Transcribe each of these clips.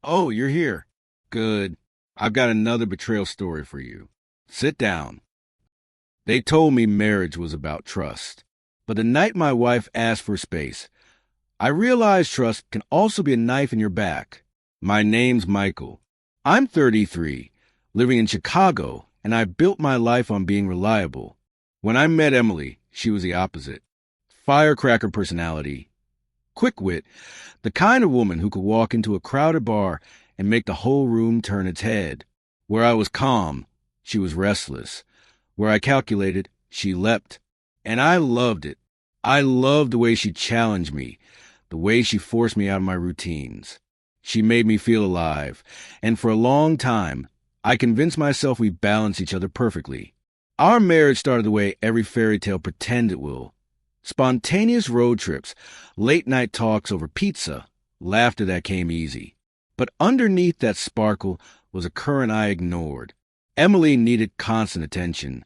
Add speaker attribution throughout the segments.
Speaker 1: Oh, you're here. Good. I've got another betrayal story for you. Sit down. They told me marriage was about trust. But the night my wife asked for space, I realized trust can also be a knife in your back. My name's Michael. I'm 33, living in Chicago, and I built my life on being reliable. When I met Emily, she was the opposite. Firecracker personality, quick wit, the kind of woman who could walk into a crowded bar and make the whole room turn its head. Where I was calm, she was restless. Where I calculated, she leapt. And I loved it. I loved the way she challenged me, the way she forced me out of my routines. She made me feel alive, and for a long time, I convinced myself we balanced each other perfectly. Our marriage started the way every fairy tale pretends it will. Spontaneous road trips, late-night talks over pizza, laughter that came easy. But underneath that sparkle was a current I ignored. Emily needed constant attention,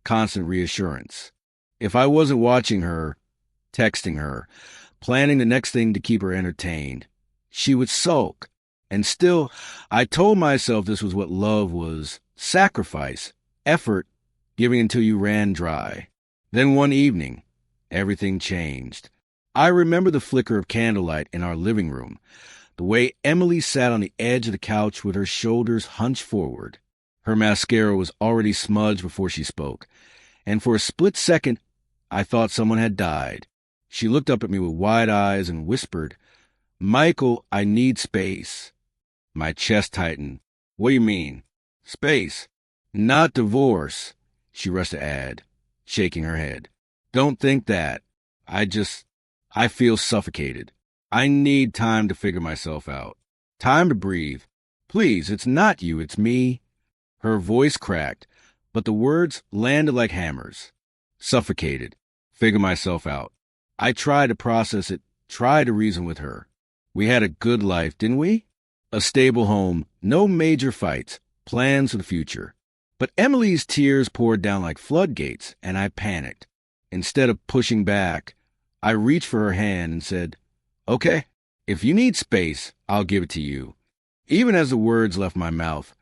Speaker 1: constant reassurance. If I wasn't watching her, texting her, planning the next thing to keep her entertained, she would sulk. And still, I told myself this was what love was: sacrifice, effort, giving until you ran dry. Then one evening, everything changed. I remember the flicker of candlelight in our living room, the way Emily sat on the edge of the couch with her shoulders hunched forward. Her mascara was already smudged before she spoke, and for a split second, I thought someone had died. She looked up at me with wide eyes and whispered, "Michael, I need space." My chest tightened. "What do you mean? Space?" "Not divorce," she rushed to add, shaking her head. "Don't think that. I feel suffocated. I need time to figure myself out. Time to breathe. Please, it's not you, it's me." Her voice cracked, but the words landed like hammers. Suffocated. Figure myself out. I tried to process it, tried to reason with her. We had a good life, didn't we? A stable home, no major fights, plans for the future. But Emily's tears poured down like floodgates, and I panicked. Instead of pushing back, I reached for her hand and said, "Okay, if you need space, I'll give it to you." Even as the words left my mouth,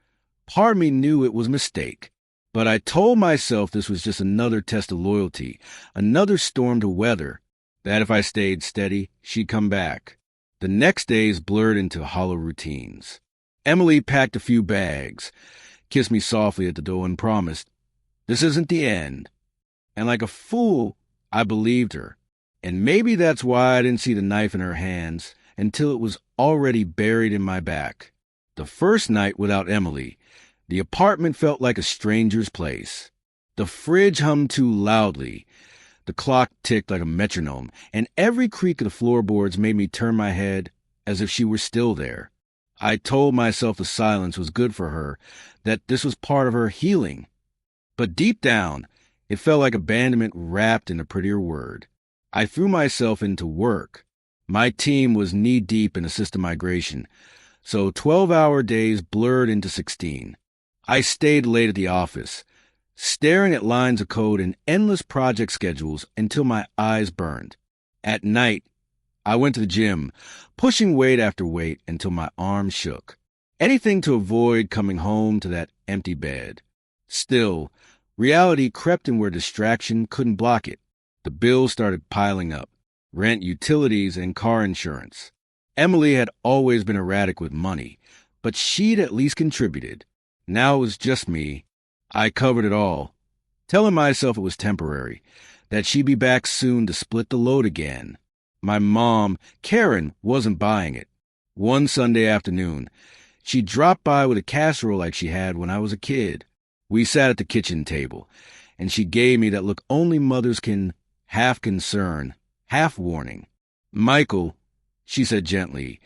Speaker 1: part of me knew it was a mistake. But I told myself this was just another test of loyalty, another storm to weather, that if I stayed steady, she'd come back. The next days blurred into hollow routines. Emily packed a few bags, kissed me softly at the door, and promised, "This isn't the end." And like a fool, I believed her. And maybe that's why I didn't see the knife in her hands until it was already buried in my back. The first night without Emily, the apartment felt like a stranger's place. The fridge hummed too loudly. The clock ticked like a metronome, and every creak of the floorboards made me turn my head as if she were still there. I told myself the silence was good for her, that this was part of her healing. But deep down, it felt like abandonment wrapped in a prettier word. I threw myself into work. My team was knee-deep in a system migration, so 12-hour days blurred into 16. I stayed late at the office, staring at lines of code and endless project schedules until my eyes burned. At night, I went to the gym, pushing weight after weight until my arms shook. Anything to avoid coming home to that empty bed. Still, reality crept in where distraction couldn't block it. The bills started piling up: rent, utilities, and car insurance. Emily had always been erratic with money, but she'd at least contributed. Now it was just me. I covered it all, telling myself it was temporary, that she'd be back soon to split the load again. My mom, Karen, wasn't buying it. One Sunday afternoon, she dropped by with a casserole like she had when I was a kid. We sat at the kitchen table, and she gave me that look only mothers can, half concern, half warning. "Michael," she said gently,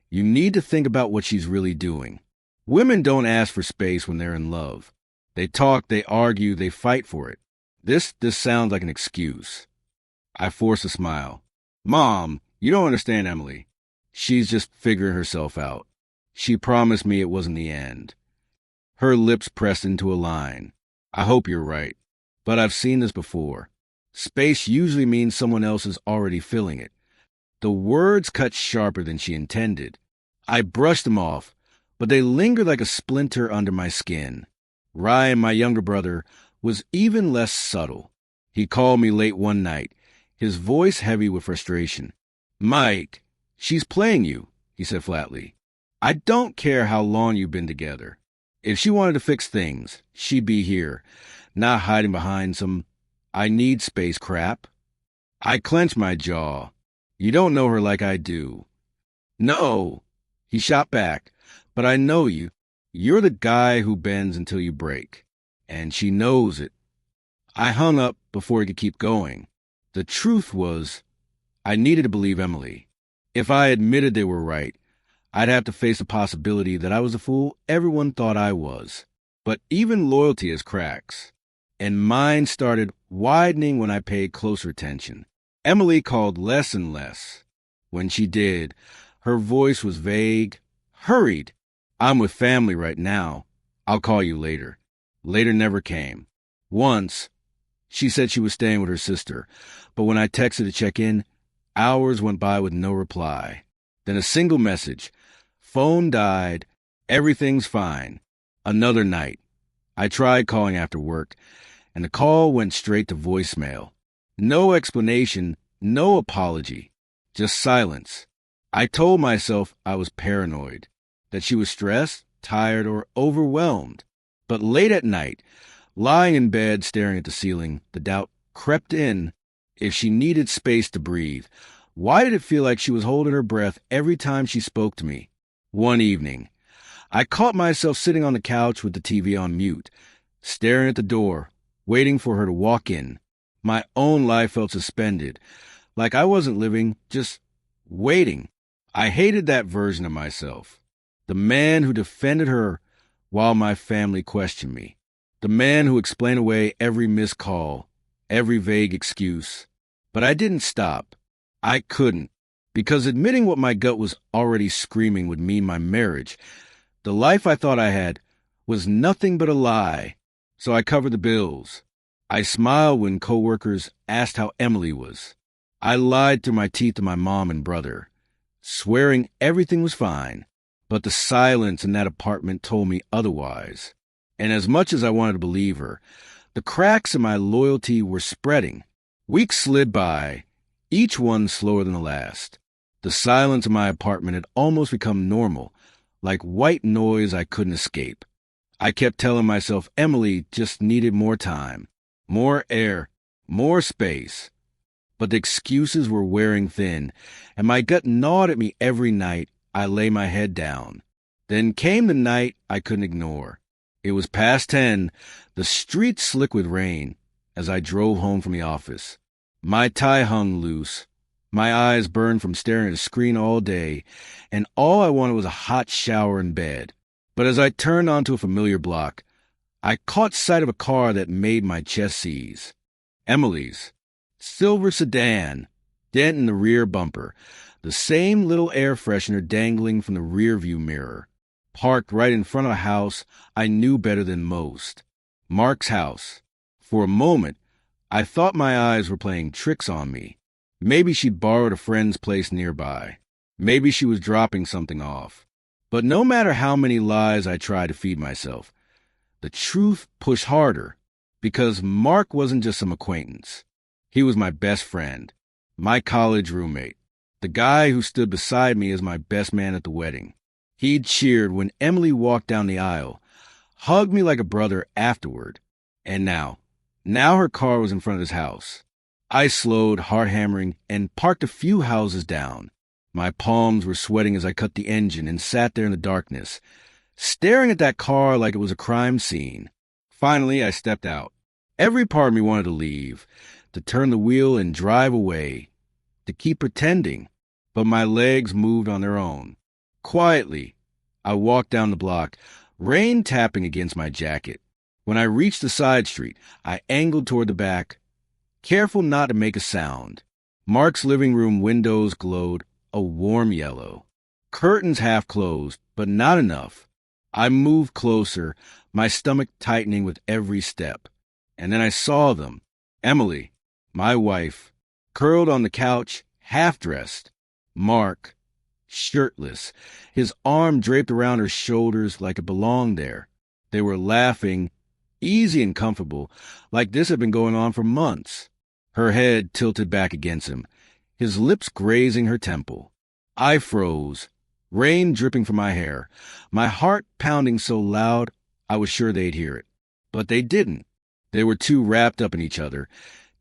Speaker 1: "you need to think about what she's really doing. Women don't ask for space when they're in love. They talk, they argue, they fight for it. This sounds like an excuse." I forced a smile. "Mom, you don't understand Emily. She's just figuring herself out. She promised me it wasn't the end." Her lips pressed into a line. "I hope you're right. But I've seen this before. Space usually means someone else is already filling it." The words cut sharper than she intended. I brushed them off, but they lingered like a splinter under my skin. Ryan, my younger brother, was even less subtle. He called me late one night, his voice heavy with frustration. "Mike, she's playing you," he said flatly. "I don't care how long you've been together. If she wanted to fix things, she'd be here, not hiding behind some I need space crap." I clenched my jaw. "You don't know her like I do." "No," he shot back, "but I know you. You're the guy who bends until you break. And she knows it." I hung up before he could keep going. The truth was, I needed to believe Emily. If I admitted they were right, I'd have to face the possibility that I was the fool everyone thought I was. But even loyalty has cracks. And mine started widening when I paid closer attention. Emily called less and less. When she did, her voice was vague, hurried. "I'm with family right now. I'll call you later." Later never came. Once, she said she was staying with her sister, but when I texted to check in, hours went by with no reply. Then a single message. "Phone died. Everything's fine." Another night. I tried calling after work, and the call went straight to voicemail. No explanation, no apology, just silence. I told myself I was paranoid, that she was stressed, tired, or overwhelmed. But late at night, lying in bed staring at the ceiling, the doubt crept in. If she needed space to breathe, why did it feel like she was holding her breath every time she spoke to me? One evening, I caught myself sitting on the couch with the TV on mute, staring at the door, waiting for her to walk in. My own life felt suspended, like I wasn't living, just waiting. I hated that version of myself. The man who defended her while my family questioned me. The man who explained away every missed call, every vague excuse. But I didn't stop. I couldn't, because admitting what my gut was already screaming would mean my marriage, the life I thought I had, was nothing but a lie. So I covered the bills. I smiled when coworkers asked how Emily was. I lied through my teeth to my mom and brother, swearing everything was fine. But the silence in that apartment told me otherwise. And as much as I wanted to believe her, the cracks in my loyalty were spreading. Weeks slid by, each one slower than the last. The silence in my apartment had almost become normal, like white noise I couldn't escape. I kept telling myself Emily just needed more time, more air, more space. But the excuses were wearing thin, and my gut gnawed at me every night I lay my head down. Then came the night I couldn't ignore. It was past 10, the streets slick with rain, as I drove home from the office. My tie hung loose. My eyes burned from staring at a screen all day, and all I wanted was a hot shower in bed. But as I turned onto a familiar block, I caught sight of a car that made my chest seize. Emily's. Silver sedan, dent in the rear bumper, the same little air freshener dangling from the rearview mirror, parked right in front of a house I knew better than most. Mark's house. For a moment, I thought my eyes were playing tricks on me. Maybe she'd borrowed a friend's place nearby. Maybe she was dropping something off. But no matter how many lies I tried to feed myself, the truth pushed harder, because Mark wasn't just some acquaintance. He was my best friend, my college roommate, the guy who stood beside me as my best man at the wedding. He'd cheered when Emily walked down the aisle, hugged me like a brother afterward. And now her car was in front of his house. I slowed, heart hammering, and parked a few houses down. My palms were sweating as I cut the engine and sat there in the darkness, staring at that car like it was a crime scene. Finally, I stepped out. Every part of me wanted to leave, to turn the wheel and drive away, to keep pretending, but my legs moved on their own. Quietly, I walked down the block, rain tapping against my jacket. When I reached the side street, I angled toward the back, careful not to make a sound. Mark's living room windows glowed a warm yellow. Curtains half closed, but not enough. I moved closer, my stomach tightening with every step. And then I saw them. Emily, my wife, curled on the couch, half-dressed. Mark, shirtless, his arm draped around her shoulders like it belonged there. They were laughing, easy and comfortable, like this had been going on for months. Her head tilted back against him, his lips grazing her temple. I froze, rain dripping from my hair, my heart pounding so loud I was sure they'd hear it. But they didn't. They were too wrapped up in each other,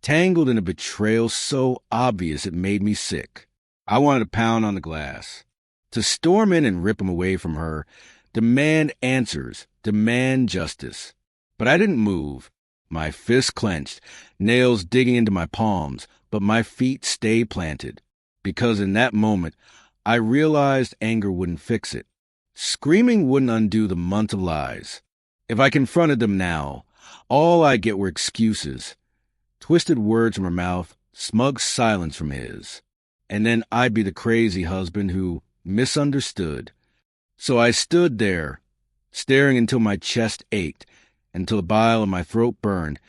Speaker 1: tangled in a betrayal so obvious it made me sick. I wanted to pound on the glass, to storm in and rip him away from her, demand answers, demand justice. But I didn't move. My fists clenched, nails digging into my palms, but my feet stayed planted. Because in that moment, I realized anger wouldn't fix it. Screaming wouldn't undo the month of lies. If I confronted them now, all I'd get were excuses, twisted words from her mouth, smug silence from his. And then I'd be the crazy husband who misunderstood. So I stood there, staring until my chest ached, until the bile in my throat burned,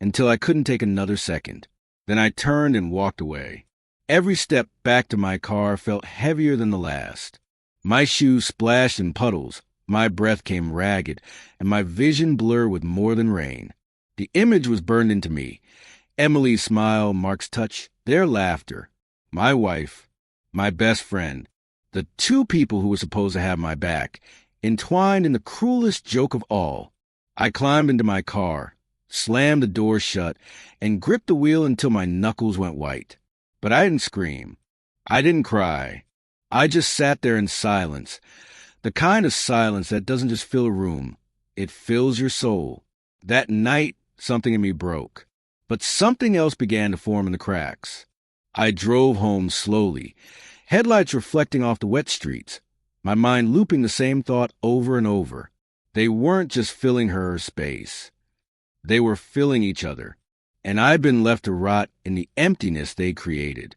Speaker 1: until I couldn't take another second. Then I turned and walked away. Every step back to my car felt heavier than the last. My shoes splashed in puddles, my breath came ragged, and my vision blurred with more than rain. The image was burned into me. Emily's smile, Mark's touch, their laughter. My wife, my best friend, the two people who were supposed to have my back, entwined in the cruelest joke of all. I climbed into my car, slammed the door shut, and gripped the wheel until my knuckles went white. But I didn't scream. I didn't cry. I just sat there in silence, the kind of silence that doesn't just fill a room. It fills your soul. That night, something in me broke. But something else began to form in the cracks. I drove home slowly, headlights reflecting off the wet streets, my mind looping the same thought over and over. They weren't just filling her space. They were filling each other, and I'd been left to rot in the emptiness they created.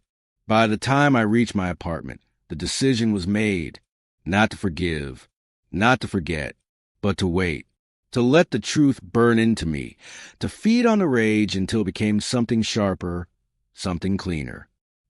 Speaker 1: By the time I reached my apartment, the decision was made, not to forgive, not to forget, but to wait, to let the truth burn into me, to feed on the rage until it became something sharper, something cleaner.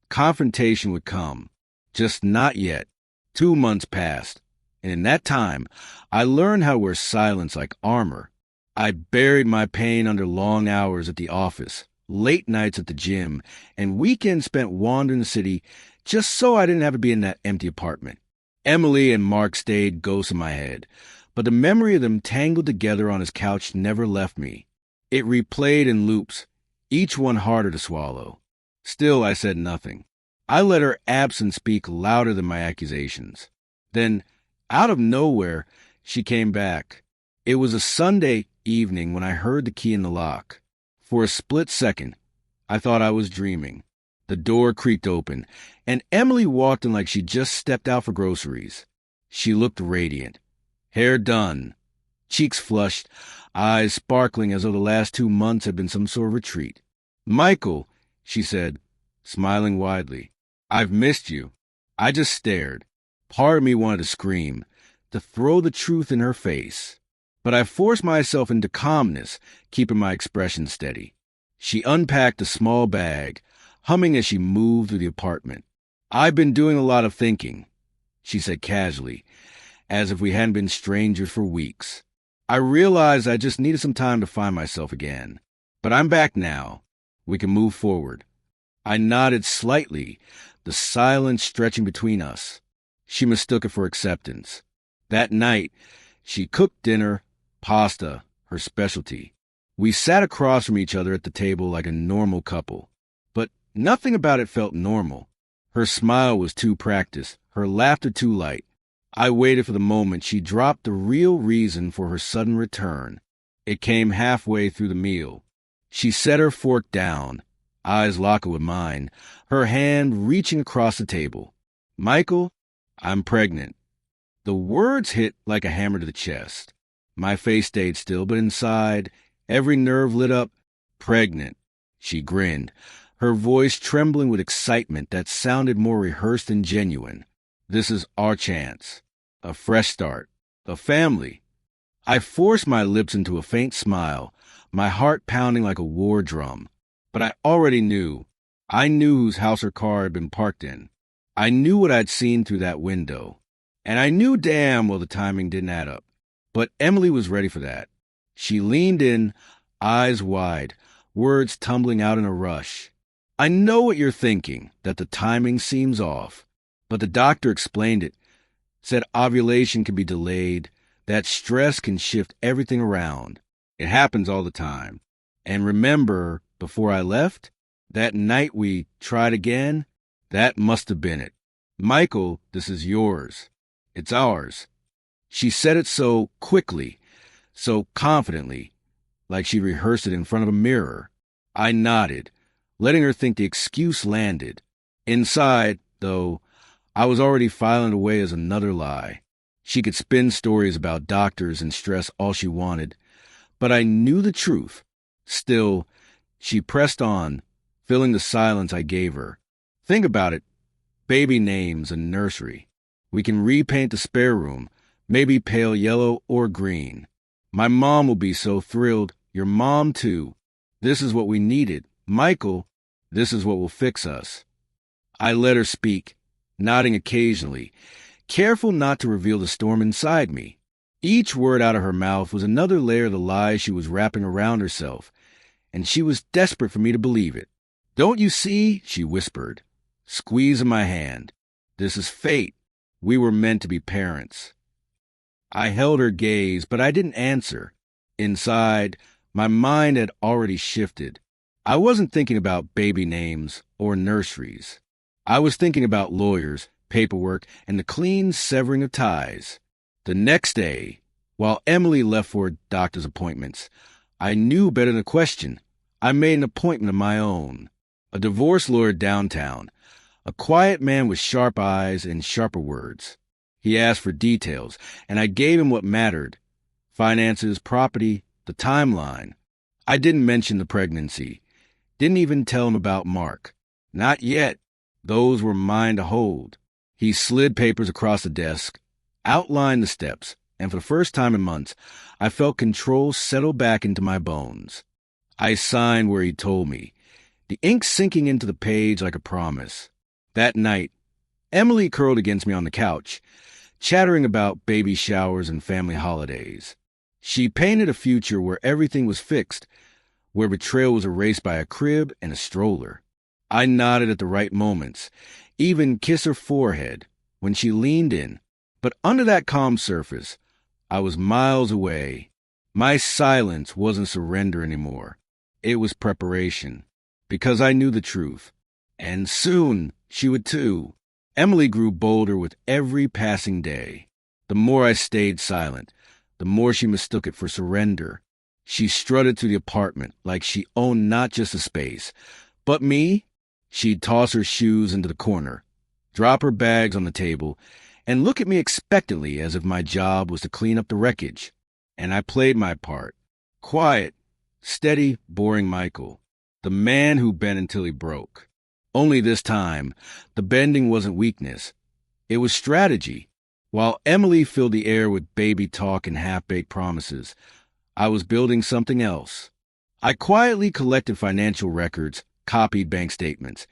Speaker 1: Confrontation would come, just not yet. 2 months passed, and in that time, I learned how to wear silence like armor. I buried my pain under long hours at the office, late nights at the gym, and weekends spent wandering the city just so I didn't have to be in that empty apartment. Emily and Mark stayed ghosts in my head, but the memory of them tangled together on his couch never left me. It replayed in loops, each one harder to swallow. Still, I said nothing. I let her absence speak louder than my accusations. Then, out of nowhere, she came back. It was a Sunday evening when I heard the key in the lock. For a split second, I thought I was dreaming. The door creaked open, and Emily walked in like she'd just stepped out for groceries. She looked radiant. Hair done, cheeks flushed, eyes sparkling as though the last 2 months had been some sort of retreat. "Michael," she said, smiling widely. "I've missed you." I just stared. Part of me wanted to scream, to throw the truth in her face. But I forced myself into calmness, keeping my expression steady. She unpacked a small bag, humming as she moved through the apartment. "I've been doing a lot of thinking," she said casually, as if we hadn't been strangers for weeks. I realized I just needed some time to find myself again. But I'm back now. We can move forward. I nodded slightly, the silence stretching between us. She mistook it for acceptance. That night, she cooked dinner, pasta, her specialty. We sat across from each other at the table like a normal couple. But nothing about it felt normal. Her smile was too practiced, her laughter too light. I waited for the moment she dropped the real reason for her sudden return. It came halfway through the meal. She set her fork down, eyes locked with mine, her hand reaching across the table. "Michael, I'm pregnant." The words hit like a hammer to the chest. My face stayed still, but inside, every nerve lit up. "Pregnant." She grinned, her voice trembling with excitement that sounded more rehearsed than genuine. "This is our chance. A fresh start. A family." I forced my lips into a faint smile, my heart pounding like a war drum. But I already knew. I knew whose house her car had been parked in. I knew what I'd seen through that window, and I knew damn well the timing didn't add up. But Emily was ready for that. She leaned in, eyes wide, words tumbling out in a rush. I know what you're thinking, that the timing seems off. But the doctor explained it, said ovulation can be delayed, that stress can shift everything around. It happens all the time. And remember, before I left, that night we tried again, that must have been it. Michael, this is yours. It's ours. She said it so quickly, so confidently, like she rehearsed it in front of a mirror. I nodded, letting her think the excuse landed. Inside, though, I was already filing away as another lie. She could spin stories about doctors and stress all she wanted, but I knew the truth. Still, she pressed on, filling the silence I gave her. Think about it. Baby names and nursery. We can repaint the spare room, maybe pale yellow or green. My mom will be so thrilled. Your mom, too. This is what we needed. Michael, this is what will fix us. I let her speak, nodding occasionally, careful not to reveal the storm inside me. Each word out of her mouth was another layer of the lies she was wrapping around herself, and she was desperate for me to believe it. Don't you see? She whispered, squeezing my hand. This is fate. We were meant to be parents. I held her gaze, but I didn't answer. Inside, my mind had already shifted. I wasn't thinking about baby names or nurseries. I was thinking about lawyers, paperwork, and the clean severing of ties. The next day, while Emily left for doctor's appointments, I knew better than to question. I made an appointment of my own. A divorce lawyer downtown, a quiet man with sharp eyes and sharper words. He asked for details, and I gave him what mattered. Finances, property, the timeline. I didn't mention the pregnancy. Didn't even tell him about Mark. Not yet. Those were mine to hold. He slid papers across the desk, outlined the steps, and for the first time in months, I felt control settle back into my bones. I signed where he told me, the ink sinking into the page like a promise. That night, Emily curled against me on the couch, chattering about baby showers and family holidays. She painted a future where everything was fixed, where betrayal was erased by a crib and a stroller. I nodded at the right moments, even kissed her forehead when she leaned in. But under that calm surface, I was miles away. My silence wasn't surrender anymore. It was preparation, because I knew the truth. And soon she would too. Emily grew bolder with every passing day. The more I stayed silent, the more she mistook it for surrender. She strutted through the apartment like she owned not just the space, but me. She'd toss her shoes into the corner, drop her bags on the table, and look at me expectantly as if my job was to clean up the wreckage. And I played my part. Quiet, steady, boring Michael. The man who bent until he broke. Only this time, the bending wasn't weakness. It was strategy. While Emily filled the air with baby talk and half-baked promises, I was building something else. I quietly collected financial records, copied bank statements,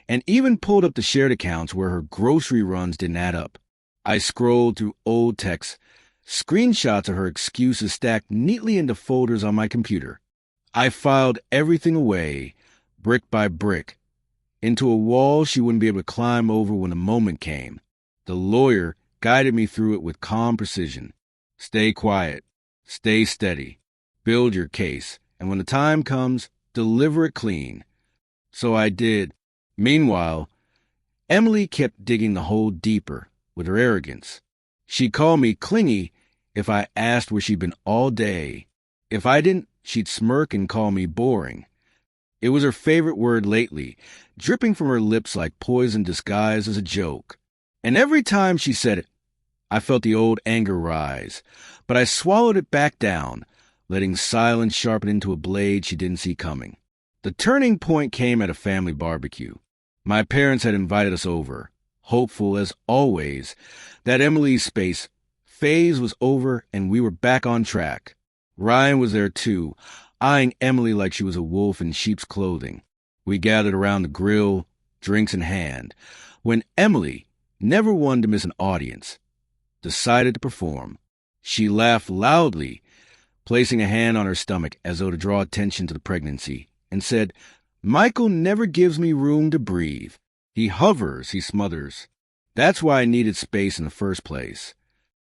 Speaker 1: and even pulled up the shared accounts where her grocery runs didn't add up. I scrolled through old texts, screenshots of her excuses stacked neatly into folders on my computer. I filed everything away, brick by brick, into a wall she wouldn't be able to climb over when the moment came. The lawyer guided me through it with calm precision. Stay quiet, stay steady, build your case, and when the time comes, deliver it clean. So I did. Meanwhile, Emily kept digging the hole deeper with her arrogance. She'd call me clingy if I asked where she'd been all day. If I didn't, she'd smirk and call me boring. It was her favorite word lately, dripping from her lips like poison disguised as a joke. And every time she said it, I felt the old anger rise, but I swallowed it back down, letting silence sharpen into a blade she didn't see coming. The turning point came at a family barbecue. My parents had invited us over, hopeful as always that Emily's phase was over and we were back on track. Ryan was there too, eyeing Emily like she was a wolf in sheep's clothing. We gathered around the grill, drinks in hand, when Emily, never one to miss an audience, decided to perform. She laughed loudly, placing a hand on her stomach as though to draw attention to the pregnancy, and said, "Michael never gives me room to breathe. He hovers, he smothers. That's why I needed space in the first place."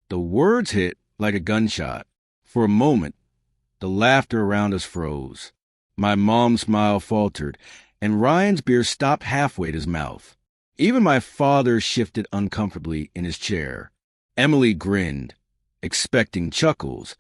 Speaker 1: The words hit like a gunshot. For a moment, the laughter around us froze. My mom's smile faltered, and Ryan's beer stopped halfway at his mouth. Even my father shifted uncomfortably in his chair. Emily grinned, expecting chuckles,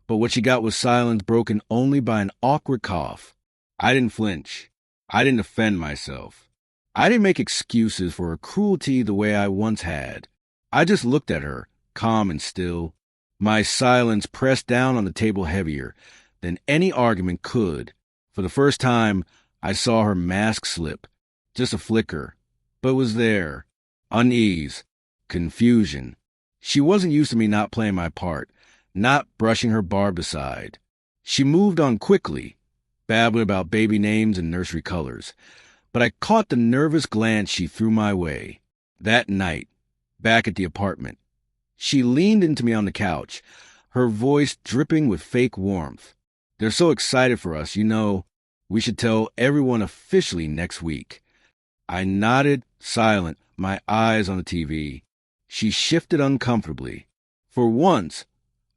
Speaker 1: but what she got was silence broken only by an awkward cough. I didn't flinch. I didn't defend myself. I didn't make excuses for her cruelty the way I once had. I just looked at her, calm and still, my silence pressed down on the table heavier than any argument could. For the first time, I saw her mask slip. Just a flicker, but it was there. Unease, confusion. She wasn't used to me not playing my part, not brushing her barbed aside. She moved on quickly, babbling about baby names and nursery colors. But I caught the nervous glance she threw my way. That night, back at the apartment, she leaned into me on the couch, her voice dripping with fake warmth. "They're so excited for us, you know. We should tell everyone officially next week." I nodded, silent, my eyes on the TV. She shifted uncomfortably. For once,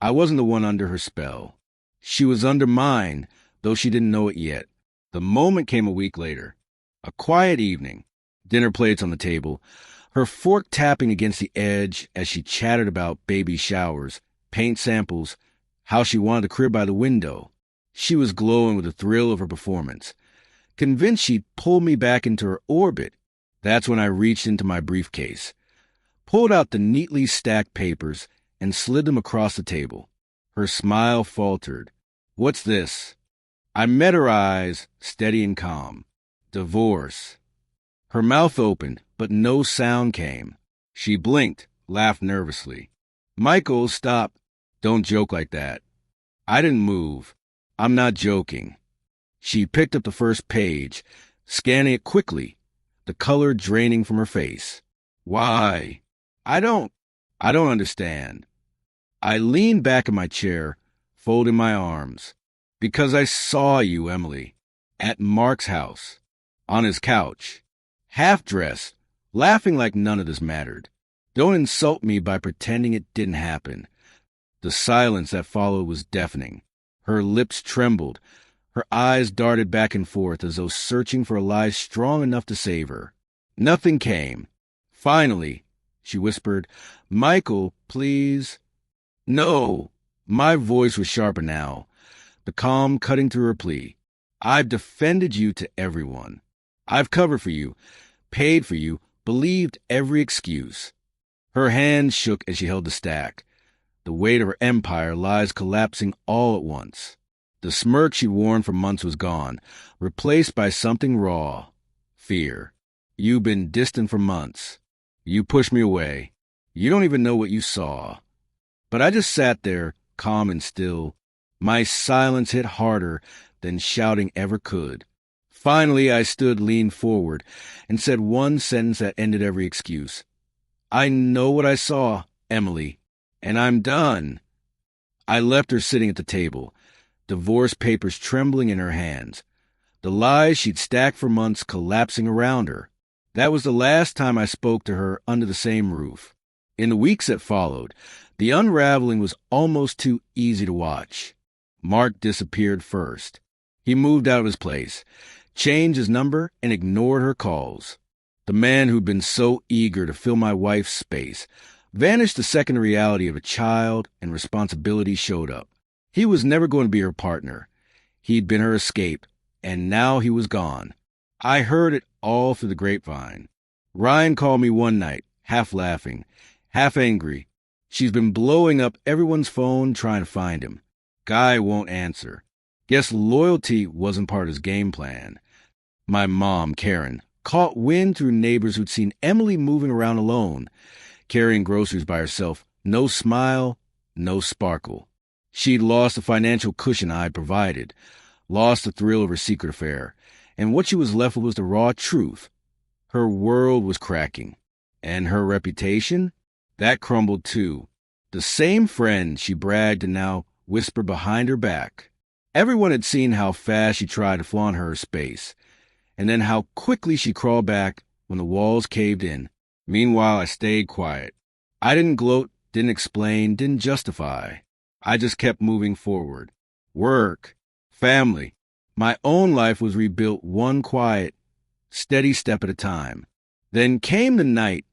Speaker 1: I wasn't the one under her spell. She was under mine, though she didn't know it yet. The moment came a week later. A quiet evening, dinner plates on the table, her fork tapping against the edge as she chattered about baby showers, paint samples, how she wanted the crib by the window. She was glowing with the thrill of her performance, convinced she'd pull me back into her orbit. That's when I reached into my briefcase, pulled out the neatly stacked papers, and slid them across the table. Her smile faltered. "What's this?" I met her eyes, steady and calm. "Divorce." Her mouth opened, but no sound came. She blinked, laughed nervously. "Michael, stop. Don't joke like that." I didn't move. "I'm not joking." She picked up the first page, scanning it quickly, the color draining from her face. "Why?" I don't understand." I leaned back in my chair, folding my arms. "Because I saw you, Emily, at Mark's house, on his couch, half-dressed, laughing like none of this mattered. Don't insult me by pretending it didn't happen." The silence that followed was deafening. Her lips trembled. Her eyes darted back and forth as though searching for a lie strong enough to save her. Nothing came. Finally, she whispered, "Michael, please." "No." My voice was sharper now, the calm cutting through her plea. "I've defended you to everyone. I've covered for you, paid for you, believed every excuse." Her hands shook as she held the stack. The weight of her empire lies collapsing all at once. The smirk she'd worn for months was gone, replaced by something raw. Fear. "You've been distant for months. You pushed me away. You don't even know what you saw." But I just sat there, calm and still. My silence hit harder than shouting ever could. Finally, I stood, leaned forward, and said one sentence that ended every excuse. "I know what I saw, Emily, and I'm done." I left her sitting at the table, divorce papers trembling in her hands, the lies she'd stacked for months collapsing around her. That was the last time I spoke to her under the same roof. In the weeks that followed, the unraveling was almost too easy to watch. Mark disappeared first. He moved out of his place, changed his number, and ignored her calls. The man who'd been so eager to fill my wife's space vanished the second the reality of a child and responsibility showed up. He was never going to be her partner. He'd been her escape, and now he was gone. I heard it all through the grapevine. Ryan called me one night, half laughing, half angry. "She's been blowing up everyone's phone trying to find him. Guy won't answer. Guess loyalty wasn't part of his game plan." My mom, Karen, caught wind through neighbors who'd seen Emily moving around alone, carrying groceries by herself. No smile, no sparkle. She'd lost the financial cushion I'd provided, lost the thrill of her secret affair, and what she was left with was the raw truth. Her world was cracking. And her reputation? That crumbled too. The same friend she bragged to now whispered behind her back. Everyone had seen how fast she tried to flaunt her space, and then how quickly she crawled back when the walls caved in. Meanwhile, I stayed quiet. I didn't gloat, didn't explain, didn't justify. I just kept moving forward. Work, family. My own life was rebuilt one quiet, steady step at a time. Then came the night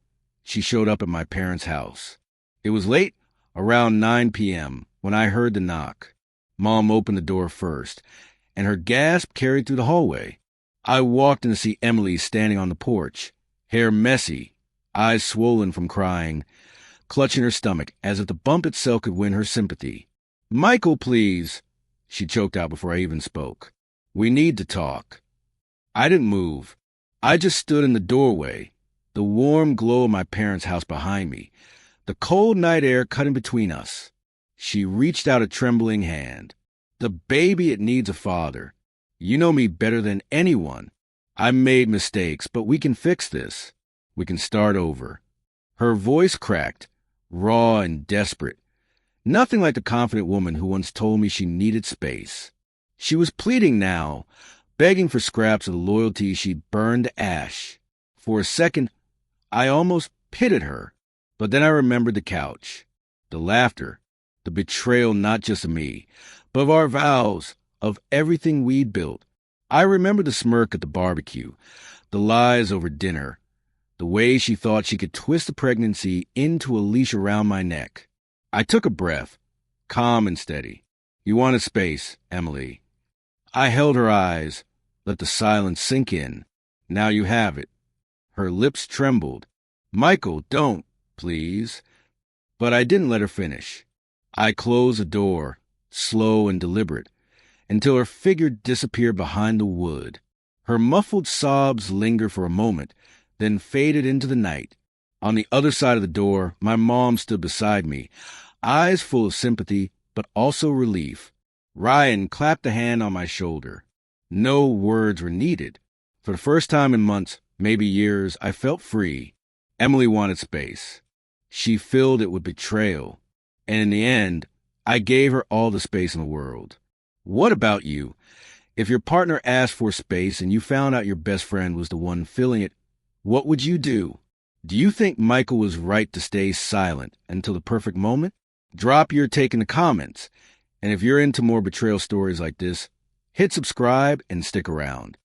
Speaker 1: she showed up at my parents' house. It was late, around 9 p.m., when I heard the knock. Mom opened the door first, and her gasp carried through the hallway. I walked in to see Emily standing on the porch, hair messy, eyes swollen from crying, clutching her stomach as if the bump itself could win her sympathy. "Michael, please," she choked out before I even spoke. "We need to talk." I didn't move. I just stood in the doorway, the warm glow of my parents' house behind me, the cold night air cutting between us. She reached out a trembling hand. "The baby, it needs a father. You know me better than anyone. I made mistakes, but we can fix this. We can start over." Her voice cracked, raw and desperate. Nothing like the confident woman who once told me she needed space. She was pleading now, begging for scraps of the loyalty she'd burned to ash. For a second, I almost pitied her, but then I remembered the couch, the laughter, the betrayal not just of me, but of our vows, of everything we'd built. I remembered the smirk at the barbecue, the lies over dinner, the way she thought she could twist the pregnancy into a leash around my neck. I took a breath, calm and steady. "You wanted space, Emily." I held her eyes, let the silence sink in. "Now you have it." Her lips trembled. "Michael, don't, please." But I didn't let her finish. I closed the door, slow and deliberate, until her figure disappeared behind the wood. Her muffled sobs lingered for a moment, then faded into the night. On the other side of the door, my mom stood beside me, eyes full of sympathy, but also relief. Ryan clapped a hand on my shoulder. No words were needed. For the first time in months, maybe years, I felt free. Emily wanted space. She filled it with betrayal. And in the end, I gave her all the space in the world. What about you? If your partner asked for space and you found out your best friend was the one filling it, what would you do? Do you think Michael was right to stay silent until the perfect moment? Drop your take in the comments. And if you're into more betrayal stories like this, hit subscribe and stick around.